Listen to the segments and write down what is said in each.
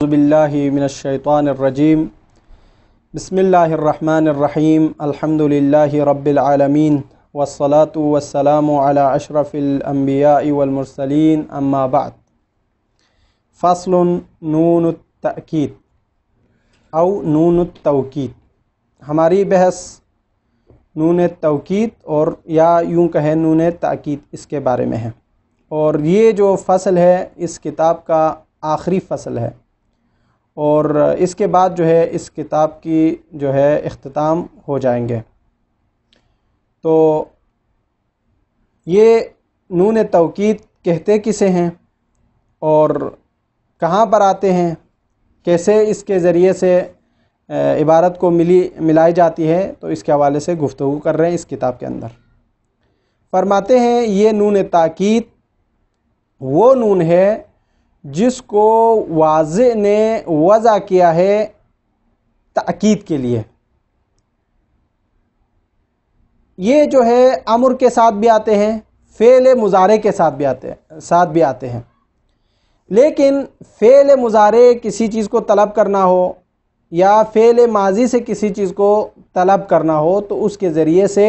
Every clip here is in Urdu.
اعوذ باللہ من الشیطان الرجیم بسم اللہ الرحمن الرحیم الحمد للہ رب العالمین والصلاة والسلام علی اشرف الانبیاء والمرسلین اما بعد فصل نون التأکید او نون التوکید۔ ہماری بحث نون توکید اور یا یوں کہیں نون تأکید اس کے بارے میں ہے، اور یہ جو فصل ہے اس کتاب کا آخری فصل ہے، اور اس کے بعد جو ہے اس کتاب کی جو ہے اختتام ہو جائیں گے۔ تو یہ نون توکید کہتے کسے ہیں اور کہاں پر آتے ہیں، کیسے اس کے ذریعے سے عبارت کو ملائی جاتی ہے، تو اس کے حوالے سے گفتگو کر رہے ہیں اس کتاب کے اندر۔ فرماتے ہیں یہ نون تاکید وہ نون ہے جس کو واضح نے وضع کیا ہے تأکید کے لیے۔ یہ جو ہے امر کے ساتھ بھی آتے ہیں، فعل مضارع کے ساتھ بھی آتے ہیں، لیکن فعل مضارع کسی چیز کو طلب کرنا ہو یا فعل ماضی سے کسی چیز کو طلب کرنا ہو تو اس کے ذریعے سے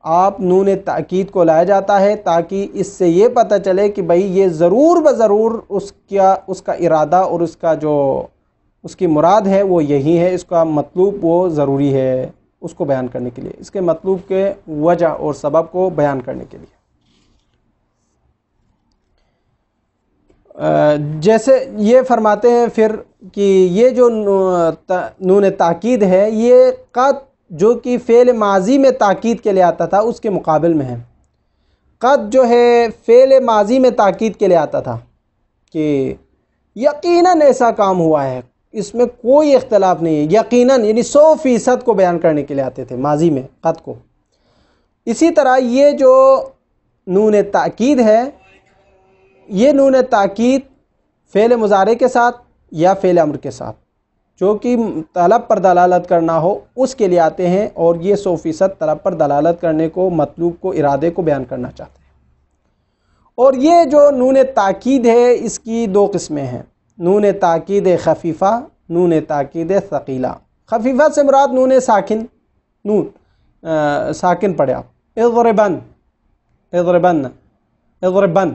آپ نون تأکید کو لایا جاتا ہے، تاکہ اس سے یہ پتہ چلے کہ بھئی یہ ضرور بضرور اس کا ارادہ اور اس کی مراد ہے وہ یہی ہے، اس کا مطلوب وہ ضروری ہے اس کو بیان کرنے کے لیے، اس کے مطلوب کے وجہ اور سبب کو بیان کرنے کے لیے۔ جیسے یہ فرماتے ہیں پھر کہ یہ جو نون تاکید ہے یہ قد جو کہ فعل ماضی میں تاکید کے لیے آتا تھا اس کے مقابل میں ہے۔ قد جو ہے فعل ماضی میں تاکید کے لیے آتا تھا کہ یقیناً ایسا کام ہوا ہے، اس میں کوئی اختلاف نہیں ہے، یقیناً یعنی 100% کو بیان کرنے کے لیے آتے تھے ماضی میں قد کو۔ اسی طرح یہ جو نون تاکید ہے، یہ نون تاکید فعل مضارع کے ساتھ یا فعل امر کے ساتھ جو کہ طلب پر دلالت کرنا ہو اس کے لیے آتے ہیں، اور یہ 100% طلب پر دلالت کرنے کو، مطلوب کو، ارادے کو بیان کرنا چاہتے ہیں۔ اور یہ جو نون تاکید ہے اس کی دو قسمیں ہیں، نون تاکید خفیفہ، نون تاکید ثقیلہ۔ خفیفہ سے مراد نون ساکن، نون ساکن پڑھے آپ، اضربن اضربن اضربن،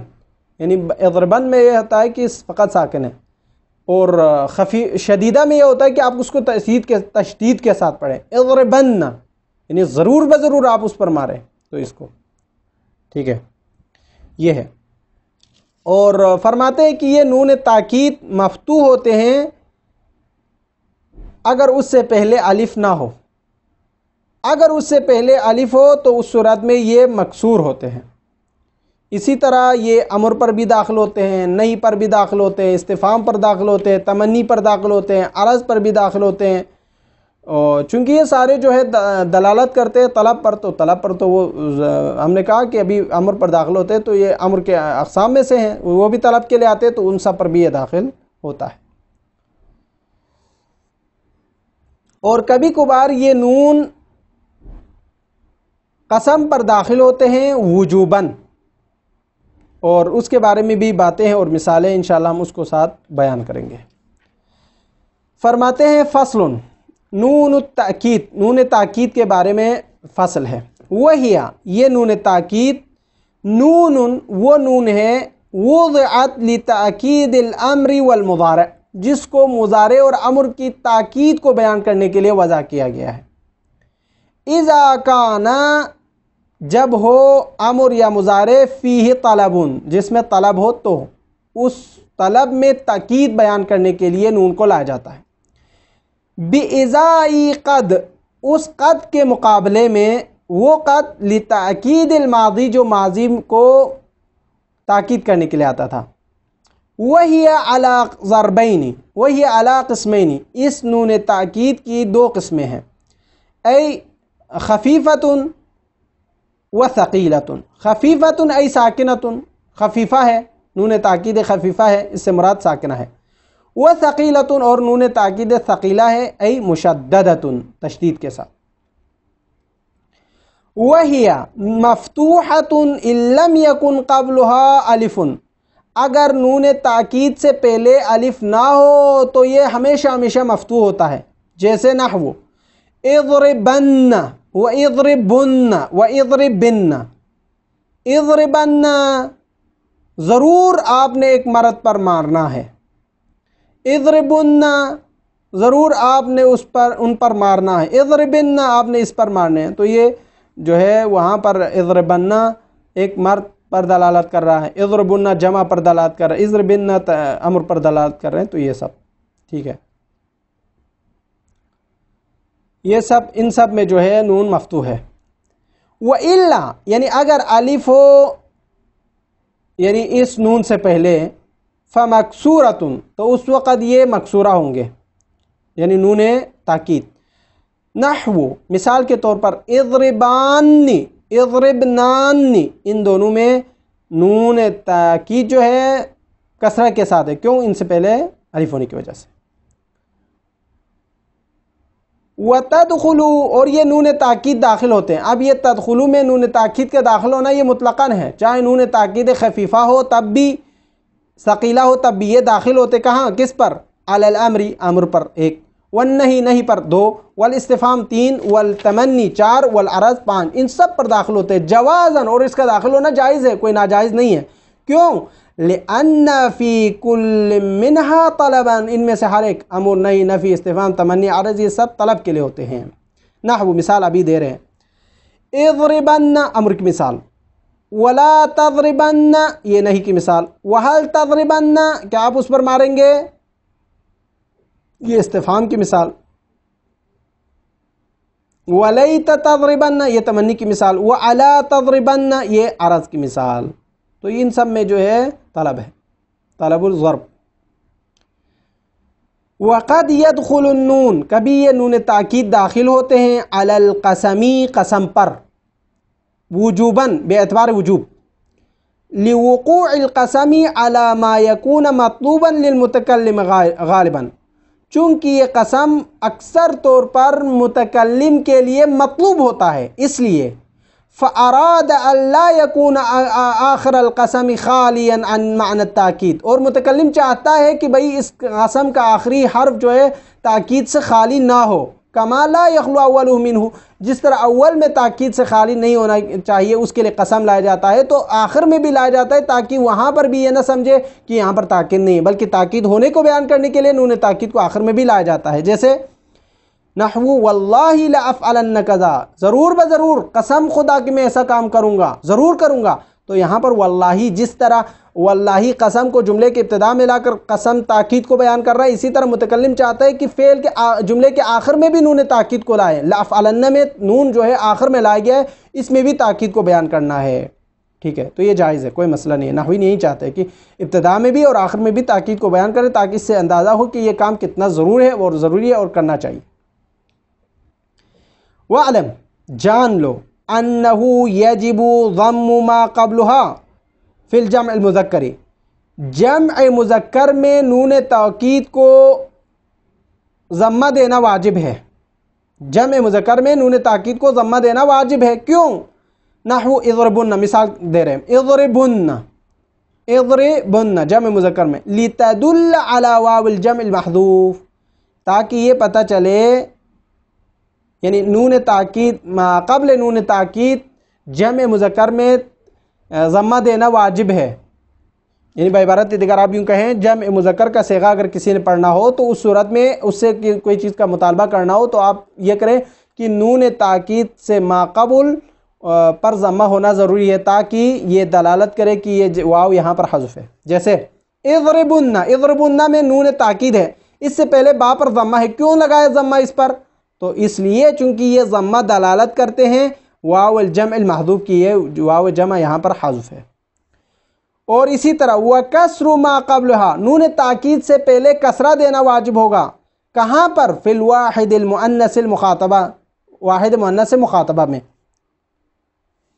یعنی اضربن میں یہ ہوتا ہے کہ فقط ساکن ہے، اور شدیدہ میں یہ ہوتا ہے کہ آپ اس کو تشدید کے ساتھ پڑھیں، اضربن یعنی ضرور بضرور آپ اس پر ماریں، تو اس کو ٹھیک ہے، یہ ہے۔ اور فرماتے ہیں کہ یہ نون تاکید مفتوح ہوتے ہیں اگر اس سے پہلے الف نہ ہو، اگر اس سے پہلے الف ہو تو اس صورت میں یہ مکسور ہوتے ہیں۔ اسی طرح یہ امر پر بھی داخل ہوتے ہیں، نہی پر بھی داخل ہوتے ہیں، استفہام پر داخل ہوتے ہیں، تمنی پر داخل ہوتے ہیں، عرض پر بھی داخل ہوتے ہیں، اور چونکہ یہ سارے جو ہے دلالت کرتے ہیں طلب پر، تو طلب پر تو وہ ہم نے کہا کہ ابھی امر پر داخل ہوتے ہیں تو یہ امر کے اقسام میں سے ہیں، وہ بھی طلب کے لیے آتے ہیں، تو ان سب پر بھی یہ داخل ہوتا ہے۔ اور کبھی کبھار یہ نون قسم پر داخل ہوتے ہیں وجوباً، اور اس کے بارے میں بھی باتیں ہیں اور مثالیں انشاءاللہ ہم اس کو ساتھ بیان کریں گے۔ فرماتے ہیں فصل نون التأکید، نون تاکید کے بارے میں فصل ہے۔ وہی یہ نون تاکید نون وہ نون ہے وضعت لتأکید الامر والمضارع، جس کو مضارع اور امر کی تاکید کو بیان کرنے کے لیے وضع کیا گیا ہے۔ اذا کان جب ہو امر یا مضارع فیہ طلب، جس میں طلب ہو تو اس طلب میں تاکید بیان کرنے کے لیے نون کو لایا جاتا ہے۔ بِإِزَاءِ قد، اس قد کے مقابلے میں، وہ قد لتأکید الماضی جو ماضی کو تاکید کرنے کے لیے آتا تھا۔ وہی علی ضربین، وہی علی قسمین، اس نون تاکید کی دو قسمیں ہیں، ای خفیفۃ و ثقیلۃ۔ خفیفۃ ای ساکنۃ، خفیفہ ہے، نون تاکید خفیفہ ہے، اس سے مراد ساکنہ ہے۔ و ثقیلۃ، اور نون تاکید ثقیلہ ہے، ای مشددۃ، تشدید کے ساتھ۔ وہی مفتوحۃ ان لم یکن قبلها الف، اگر نون تاکید سے پہلے الف نہ ہو تو یہ ہمیشہ ہمیشہ مفتوح ہوتا ہے. جیسے نحو اضربن و اضربن و اضربن. اضربن ضرور آپ نے ایک مرد پر مارنا ہے. اضربن ضرور آپ نے ان پر مارنا ہے. اضربن آپ نے اس پر مارنے ہیں. تو یہ جو ہے وہاں پر اضربن ایک مرد پر دلالت کر رہا ہے، اضربن جمع پر دلالت کر رہا ہے، اضربن امر پر دلالت کر رہے ہیں. تو یہ سب ٹھیک ہے، یہ سب ان سب میں جو ہے نون مفتوح ہے. وَإِلَّا یعنی اگر الف ہو یعنی اس نون سے پہلے، فَمَكْسُورَةٌ تو اس وقت یہ مکسورہ ہوں گے، یعنی نون تاکید. نحو مثال کے طور پر اضربانی اضربنانی، ان دونوں میں نون تاکید جو ہے کسرہ کے ساتھ ہے. کیوں؟ ان سے پہلے الف ہونے کی وجہ سے. وَتَدْخُلُوا اور یہ نون تاکید داخل ہوتے ہیں. اب یہ تدخلو میں نون تاکید کا داخل ہونا یہ مطلقاً ہے، چاہے نون تاکید خفیفہ ہو تب بھی، ثقیلہ ہو تب بھی یہ داخل ہوتے. کہاں؟ کس پر؟ علی الامر امر پر 1، والنہی نہی پر 2، والاستفہام 3، والتمنی 4، والعرض 5. ان سب پر داخل ہوتے ہیں جوازاً، اور اس کا داخل ہونا جائز ہے، کوئی ناجائز نہیں ہے. کیوں؟ لأن فی کل منہا طلبا، ان میں سے ہر ایک امر، نہی، نفی، استفہام، تمنی، عرض یہ سب طلب کے لیے ہوتے ہیں. نحو مثال ابھی دے رہے ہیں، اضربن امر کی مثال، ولا تضربن یہ نہی کی مثال، وہل تضربن کیا آپ اس پر ماریں گے یہ استفہام کی مثال، ولیت تضربن یہ تمنی کی مثال، وعلا تضربن یہ عرض کی مثال. تو ان سب میں جو ہے طلب ہے، طلب الضرب. وقد يدخل النون کبھی یہ نون تاکید داخل ہوتے ہیں علی القسمی قسم پر، وجوباً بے اعتبار وجوب، لوقوع القسم علی ما یکون مطلوبا للمتکلم غالباً، چونکہ یہ قسم اکثر طور پر متکلم کے لیے مطلوب ہوتا ہے، اس لیے فَأَرَادَ أَلَّا يَكُونَ آخر القسم خالیا عن معنی التاکید، اور متکلم چاہتا ہے کہ بھئی اس قسم کا آخری حرف جو ہے تاکید سے خالی نہ ہو. کما لا یخلو اولہ منہ، جس طرح اول میں تاکید سے خالی نہیں ہونا چاہیے اس کے لیے قسم لایا جاتا ہے، تو آخر میں بھی لایا جاتا ہے تاکہ وہاں پر بھی یہ نہ سمجھے کہ یہاں پر تاکید نہیں ہے، بلکہ تاکید ہونے کو بیان کرنے کے لیے نون تاکید کو آخر میں بھی لایا جاتا ہے. جیسے نحو واللہ لأفعلن کذا، ضرور بضرور قسم خدا کہ میں ایسا کام کروں گا، ضرور کروں گا. تو یہاں پر واللہ جس طرح واللہ قسم کو جملے کے ابتدا میں لا کر قسم تاکید کو بیان کر رہا ہے، اسی طرح متکلم چاہتا ہے کہ فعل کے جملے کے آخر میں بھی نون تاکید کو لائے. لأفعلن میں نون جو ہے آخر میں لایا گیا ہے، اس میں بھی تاکید کو بیان کرنا ہے. ٹھیک ہے، تو یہ جائز ہے، کوئی مسئلہ نہیں ہے. نحوی نہیں چاہتے کہ ابتدا میں بھی اور آخر میں بھی تاکید کو بیان کرے تاکہ اس سے اندازہ ہو کہ یہ کام کتنا ضرور ہے اور ضروری ہے اور کرنا چاہیے. وَعْلَمْ جان لو انہو یجب ضم ما قبلها فی الجمع المذکری، جمع مذکر میں نون تاکید کو ضمہ دینا واجب ہے. جمع مذکر میں نون تاکید کو ضمہ دینا واجب ہے. کیوں؟ نحو اضربن مثال دے رہے ہیں، اضربن اضربن جمع مذکر میں، لتدل علی واو الجمع المحذوف، تاکہ یہ پتہ چلے، یعنی نون تاکید ما قبل نون تاکید جمع مذکر میں ضمہ دینا واجب ہے. یعنی بعبارت دیگر آپ یوں کہیں، جمع مذکر کا صیغہ اگر کسی نے پڑھنا ہو تو اس صورت میں اس سے کوئی چیز کا مطالبہ کرنا ہو تو آپ یہ کریں کہ نون تاکید سے ما قبل پر ضمہ ہونا ضروری ہے، تاکہ یہ دلالت کرے کہ یہ واو یہاں پر حذف ہے. جیسے اضربن، اضربن میں نون تاکید ہے، اس سے پہلے با پر ضمہ ہے. کیوں لگایا ضمہ اس پر؟ تو اس لیے چونکہ یہ ضمہ دلالت کرتے ہیں واو الجمع المحذوف کی، یہ واو جمع یہاں پر حذف ہے. اور اسی طرح وَكَسْرُ مَا قَبْلُهَا، نون تاکید سے پہلے کسرہ دینا واجب ہوگا. کہاں پر؟ فی الواحد المؤنث المخاطبہ، واحد مؤنث مخاطبہ میں،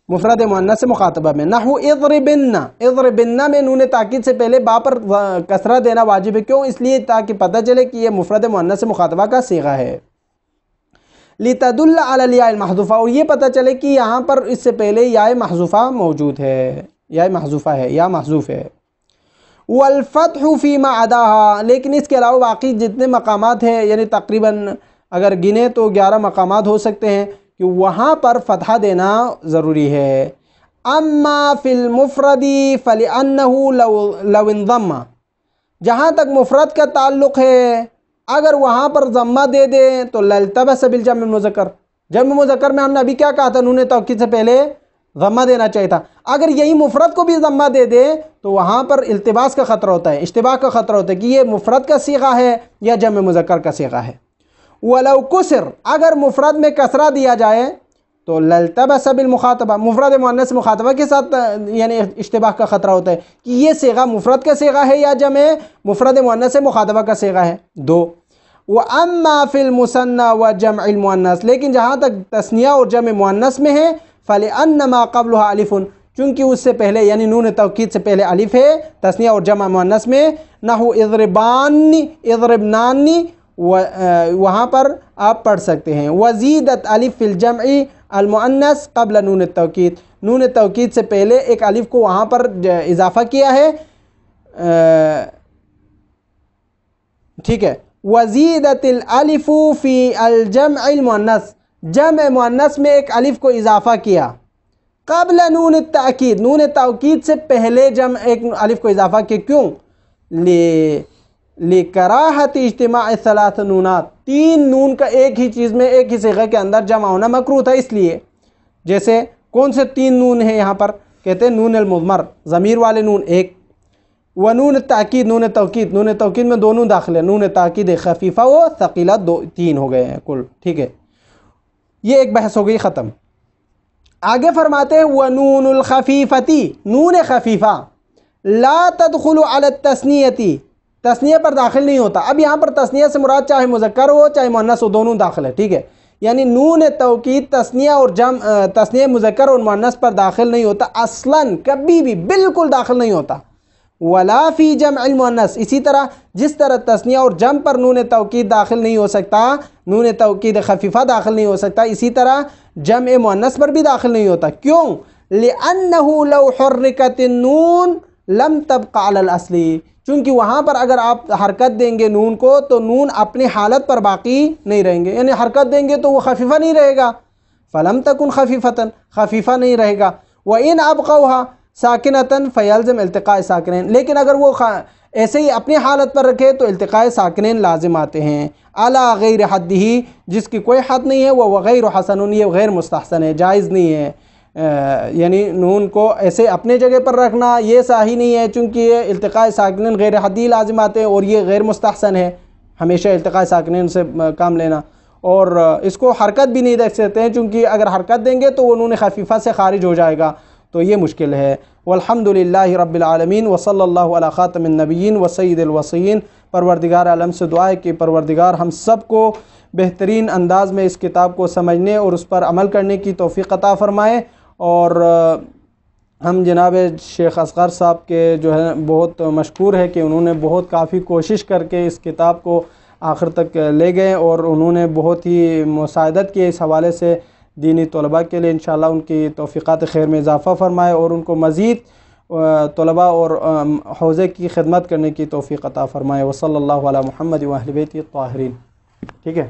مفرد مؤنث مخاطبہ میں. نحو اضربن، اضربن میں نون تاکید سے پہلے با پر کسرہ دینا واجب ہے. کیوں؟ اس لیے تاکہ پتہ چلے کہ یہ مفرد مؤنث مخاطبہ کا صیغہ ہے. لتدل علی الیاء المحذوفہ، اور یہ پتہ چلے کہ یہاں پر اس سے پہلے یا محذوفہ موجود ہے، یا محذوفہ ہے یا محذوف ہے. والفتح فیما عداها، لیکن اس کے علاوہ باقی جتنے مقامات ہیں یعنی تقریباً اگر گنے تو 11 مقامات ہو سکتے ہیں کہ وہاں پر فتحہ دینا ضروری ہے۔ اما فی المفرد فلأنه لو انضم، جہاں تک مفرد کا تعلق ہے اگر وہاں پر ضمہ دے دیں تو لالتبس بالجمع المذکر، جمع مذکر میں ہم نے ابھی کیا کہا تھا، نون توکید سے پہلے ضمہ دینا چاہیے تھا، اگر یہی مفرد کو بھی ضمہ دے دے تو وہاں پر التباس کا خطرہ ہوتا ہے، اشتباہ کا خطرہ ہوتا ہے کہ یہ مفرد کا صیغہ ہے یا جمع مذکر کا صیغہ ہے۔ ولو کسر، اگر مفرد میں کسرہ دیا جائے تو لالتبس بالمخاطبہ، مفرد مؤنث مخاطبہ کے ساتھ یعنی اشتباہ کا خطرہ ہوتا ہے کہ یہ صیغہ مفرد کا صیغہ ہے یا جمع مفرد مؤنث مخاطبہ کا صیغہ ہے۔ دو، وَأَمَّا فِي الْمُثَنَّى وَجَمْعِ الْمُؤَنَّثِ، لیکن جہاں تک تثنیہ اور جمع مؤنث میں ہے فَلِأَنَّ مَا قَبْلُهَا أَلِفٌ، چونکہ اس سے پہلے یعنی نون توکید سے پہلے الف ہے تثنیہ اور جمع مؤنث میں، نحو اضربان اضربنان، وہاں پر آپ پڑھ سکتے ہیں۔ وزیدت الف فی الجمع المؤنث قبل نون التوکید، نون توکید سے پہلے ایک الف کو وہاں پر اضافہ کیا ہے، ٹھیک ہے۔ وزیدت الالف فی الجمع المؤنث، جمع مؤنث میں ایک الف کو اضافہ کیا، قبل نون التأکید، نون توکید سے پہلے جمع ایک الف کو اضافہ کیا، کیوں؟ لِکَرَاحَةِ اجتماع ثلاث نونات، تین نون کا ایک ہی چیز میں ایک ہی صیغہ کے اندر جمع ہونا مکروہ تھا، اس لیے جیسے کون سے تین نون ہیں یہاں پر، کہتے ہیں نون المضمر ضمیر والے نون ایک، ونون التأکید نون توکید، نون توکید میں دو نون داخل ہے، نون تاکید خفیفہ و ثقیلہ دو تین ہو گئے ہیں کل، ٹھیک ہے۔ یہ ایک بحث ہو گئی ختم۔ آگے فرماتے ہیں وَنُونُ الْخَفِيفَةِ، نون خفیفہ لا تدخل علی التثنیۃ، تثنیہ پر داخل نہیں ہوتا۔ اب یہاں پر تثنیہ سے مراد چاہے مذکر ہو چاہے مؤنث ہو، دونوں داخل ہے، ٹھیک ہے۔ یعنی نون توکید تثنیہ اور تثنیہ مذکر اور مؤنث پر داخل نہیں ہوتا، اصلاً کبھی بھی بالکل داخل نہیں ہوتا۔ ولا فی جمع المؤنث، اسی طرح جس طرح تثنیہ اور جمع پر نون توکید داخل نہیں ہو سکتا، نون توکید خفیفہ داخل نہیں ہو سکتا، اسی طرح جمع مؤنث پر بھی داخل نہیں ہوتا، کیوں؟ لِأَنَّهُ لَوْ حُرِّكَتِ النُّونُ لَمْ تَبْقَ عَلَى الْأَصْلِ، چونکہ وہاں پر اگر آپ حرکت دیں گے نون کو تو نون اپنی حالت پر باقی نہیں رہیں گے، یعنی حرکت دیں گے تو وہ خفیفہ نہیں رہے گا، فَلَمْ تَكُنْ خَفِيفَةً، خفیفہ نہیں رہے گا۔ وَإِنْ أَبْقَوْهَا ساکنتاً فیلزم التقاء ساکنین، لیکن اگر وہ ایسے ہی اپنی حالت پر رکھے تو التقاء ساکنین لازم آتے ہیں۔ علی غیر حدہ، جس کی کوئی حد نہیں ہے، وہ غیر حسن، یہ غیر مستحسن ہے، جائز نہیں ہے، یعنی نون کو ایسے اپنے جگہ پر رکھنا یہ صحیح نہیں ہے، چونکہ یہ التقاء ساکنین غیر حدی لازم آتے ہیں اور یہ غیر مستحسن ہے ہمیشہ التقاء ساکنین سے کام لینا، اور اس کو حرکت بھی نہیں دیکھ سکتے ہیں، چونکہ اگر حرکت دیں گے تو وہ نون خفیفہ سے خارج ہو جائے گا، تو یہ مشکل ہے۔ والحمدللہ رب العالمین وصلی اللہ علی خاتم النبیین وسید الوصیین۔ پروردگار عالم سے دعا ہے کہ پروردگار ہم سب کو بہترین انداز میں اس کتاب کو سمجھنے اور اس پر عمل کرنے کی توفیق عطا فرمائے، اور ہم جناب شیخ اصغر صاحب کے جو ہے بہت مشکور ہے کہ انہوں نے بہت کافی کوشش کر کے اس کتاب کو آخر تک لے گئے، اور انہوں نے بہت ہی مساعدت کی اس حوالے سے دینی طلباء کے لیے۔ انشاءاللہ ان کی توفیقات خیر میں اضافہ فرمائے اور ان کو مزید طلباء اور حوزے کی خدمت کرنے کی توفیق عطا فرمائے۔ وصلی اللہ علی محمد و اہل بیتہ الطاہرین، ٹھیک ہے۔